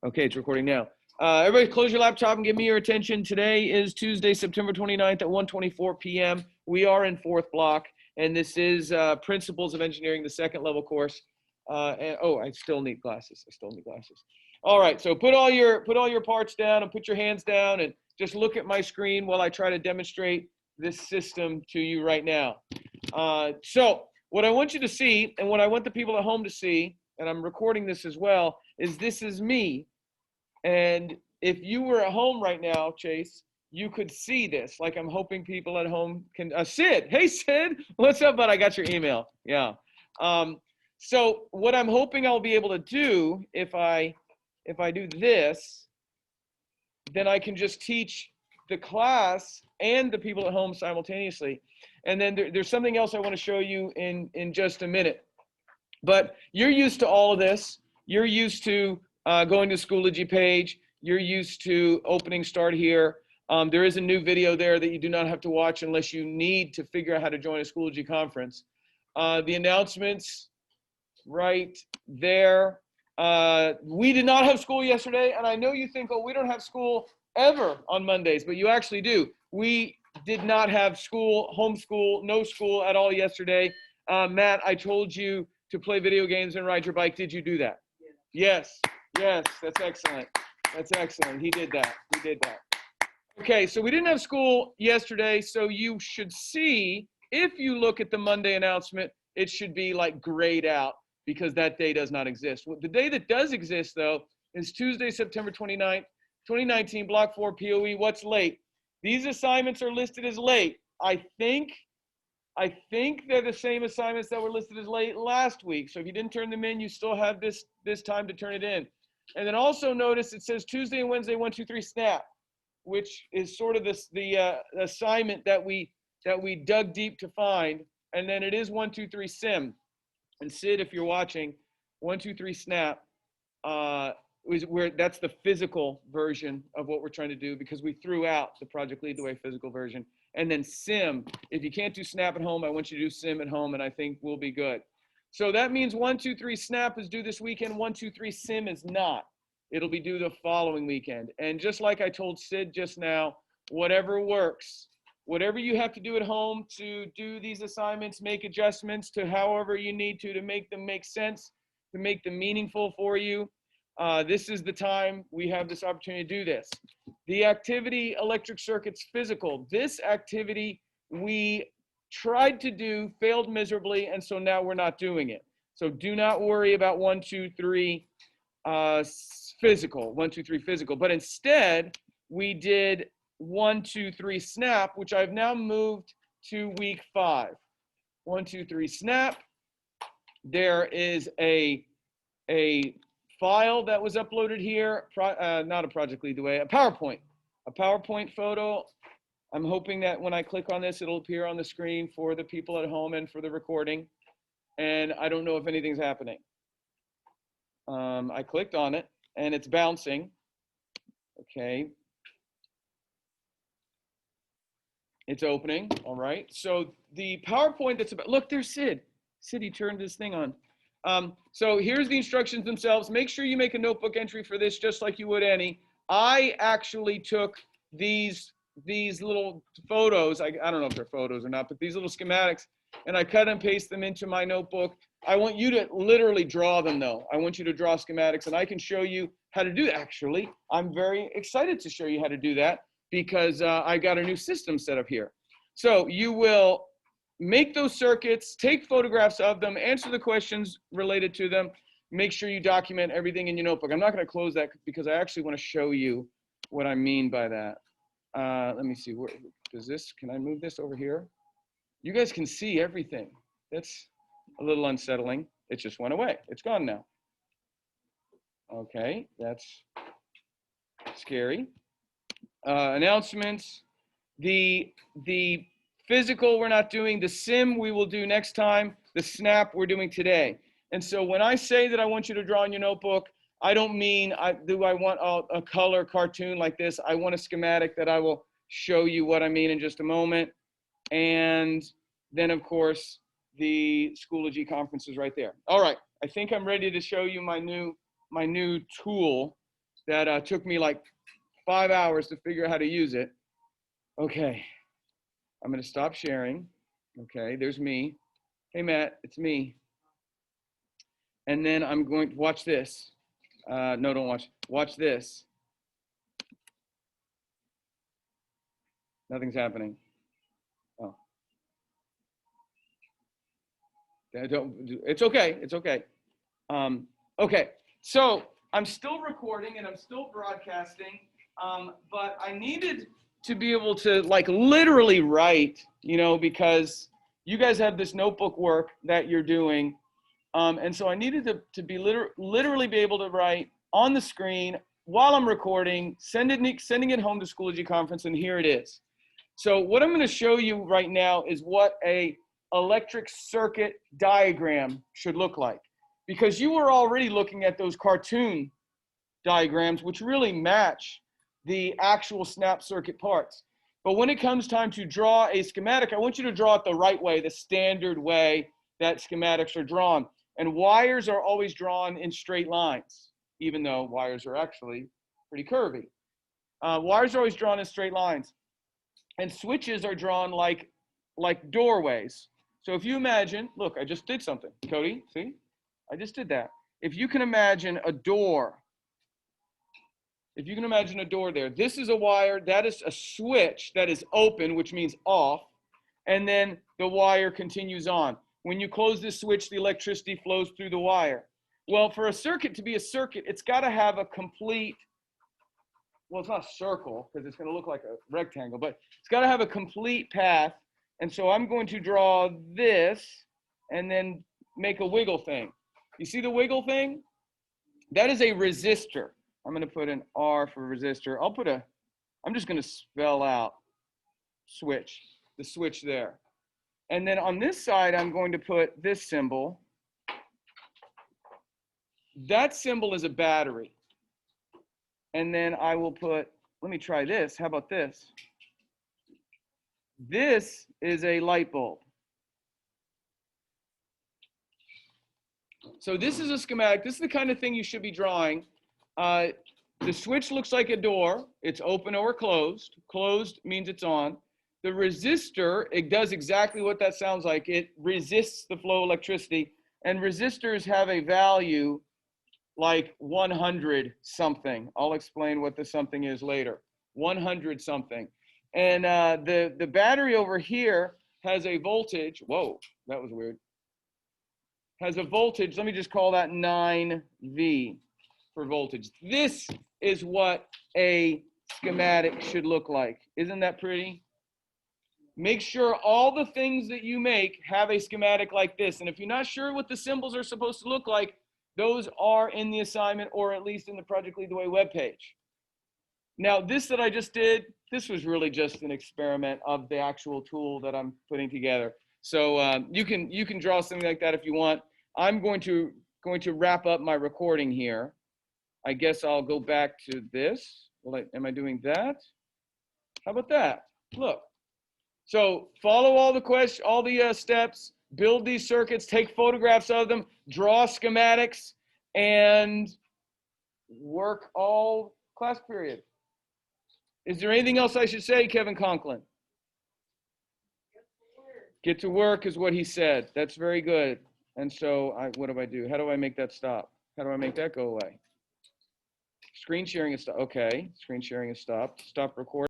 Okay, it's recording now. Everybody close your laptop and give me your attention. Today is Tuesday, September 29th at 1:24 p.m. We are in fourth block, and this is Principles of Engineering, the second level course. I still need glasses. All right, so put all your parts down and put your hands down and just look at my screen while I try to demonstrate this system to you right now. So what I want you to see, and what I want the people at home to see, and I'm recording this as well, is this is me. And if you were at home right now, Chase, you could see this. Like, I'm hoping people at home can, Sid, hey Sid, what's up, bud? I got your email. Yeah. So what I'm hoping I'll be able to do, if I do this, then I can just teach the class and the people at home simultaneously. And then there's something else I want to show you in just a minute. But you're used to all of this. You're used to going to Schoology page. You're used to opening start here. There is a new video there that you do not have to watch unless you need to figure out how to join a Schoology conference. The announcements right there. We did not have school yesterday, and I know you think, oh, we don't have school ever on Mondays, but you actually do. We did not have school, homeschool, no school at all yesterday. Matt, I told you to play video games and ride your bike. Did you do that? Yes, that's excellent. That's excellent. He did that. Okay, so we didn't have school yesterday, so you should see, if you look at the Monday announcement, it should be like grayed out because that day does not exist. The day that does exist, though, is Tuesday, September 29th, 2019, Block 4 POE. What's late? These assignments are listed as late. I think they're the same assignments that were listed as late last week. So if you didn't turn them in, you still have this time to turn it in. And then also notice it says Tuesday and Wednesday, 1, 2, 3 snap, which is sort of the assignment that we dug deep to find. And then it is 1, 2, 3 sim. And Sid, if you're watching, 1, 2, 3 snap is where that's the physical version of what we're trying to do, because we threw out the Project Lead the Way physical version. And then sim, if you can't do snap at home, I want you to do sim at home, and I think we'll be good. So that means 1, 2, 3 snap is due this weekend. 1, 2, 3 sim is not. It'll be due the following weekend. And just like I told Sid just now, whatever works, whatever you have to do at home to do these assignments, make adjustments to however you need to make them make sense, to make them meaningful for you. This is the time we have this opportunity to do this. The activity, electric circuits, physical. This activity we tried to do, failed miserably, and so now we're not doing it. So do not worry about 1, 2, 3 physical, 1, 2, 3 physical. But instead, we did 1, 2, 3 snap, which I've now moved to week 5. 1, 2, 3 snap. There is a file that was uploaded here, not a Project Lead the Way, a PowerPoint photo. I'm hoping that when I click on this, it'll appear on the screen for the people at home and for the recording. And I don't know if anything's happening. I clicked on it and it's bouncing. Okay. It's opening. All right. So the PowerPoint that's about, look, there's Sid. Sid, he turned this thing on. So here's the instructions themselves. Make sure you make a notebook entry for this, just like you would any. I actually took these little photos. I don't know if they're photos or not, but these little schematics, and I cut and paste them into my notebook. I want you to literally draw them, though. I want you to draw schematics, and I can show you how to do that. Actually, I'm very excited to show you how to do that because I got a new system set up here. So you will make those circuits, take photographs of them, answer the questions related to them, make sure you document everything in your notebook. I'm not going to close that because I actually want to show you what I mean by that. Let me see, where does this, can I move this over here? You guys can see everything. That's a little unsettling. It just went away. It's gone now. Okay, that's scary. Announcements. The physical we're not doing. The sim we will do next time. The snap we're doing today. And so when I say that I want you to draw in your notebook, I don't mean do I want a color cartoon like this. I want a schematic that I will show you what I mean in just a moment. And then, of course, the Schoology conference is right there. All right, I think I'm ready to show you my new tool. that took me like 5 hours to figure out how to use it. Okay, I'm gonna stop sharing. Okay, there's me. Hey Matt, it's me. And then I'm going to watch this. No, don't watch. Watch this. Nothing's happening. Oh, it's okay. It's okay. Okay, so I'm still recording and I'm still broadcasting, but I needed to be able to like literally write, because you guys have this notebook work that you're doing. And so I needed to be literally be able to write on the screen while I'm recording, sending it home to Schoology Conference, and here it is. So what I'm going to show you right now is what a electric circuit diagram should look like, because you were already looking at those cartoon diagrams, which really match the actual snap circuit parts. But when it comes time to draw a schematic, I want you to draw it the right way, the standard way that schematics are drawn. And wires are always drawn in straight lines, even though wires are actually pretty curvy. Wires are always drawn in straight lines. And switches are drawn like doorways. So if you imagine, look, I just did something. Cody, see? I just did that. If you can imagine a door, there, this is a wire, that is a switch that is open, which means off, and then the wire continues on. When you close this switch, the electricity flows through the wire. Well, for a circuit to be a circuit, it's got to have a complete, well, it's not a circle because it's going to look like a rectangle, but it's got to have a complete path. And so I'm going to draw this and then make a wiggle thing. You see the wiggle thing? That is a resistor. I'm going to put an R for resistor. I'm just going to spell out switch, the switch there. And then on this side, I'm going to put this symbol. That symbol is a battery. And then I will put, let me try this. How about this? This is a light bulb. So this is a schematic. This is the kind of thing you should be drawing. The switch looks like a door. It's open or closed. Closed means it's on. The resistor, it does exactly what that sounds like. It resists the flow of electricity. And resistors have a value like 100 something. I'll explain what the something is later. 100 something. And the battery over here has a voltage. Whoa, that was weird. Has a voltage. Let me just call that 9V for voltage. This is what a schematic should look like. Isn't that pretty? Make sure all the things that you make have a schematic like this. And if you're not sure what the symbols are supposed to look like, those are in the assignment or at least in the Project Lead the Way webpage. Now, this that I just did, this was really just an experiment of the actual tool that I'm putting together. So you can draw something like that if you want. I'm going to wrap up my recording here. I guess I'll go back to this. Am I doing that? How about that? Look. So follow all the steps, build these circuits, take photographs of them, draw schematics, and work all class period. Is there anything else I should say, Kevin Conklin? Get to work is what he said. That's very good. And so what do I do? How do I make that stop? How do I make that go away? Screen sharing is stopped. Okay, screen sharing is stopped. Stop recording.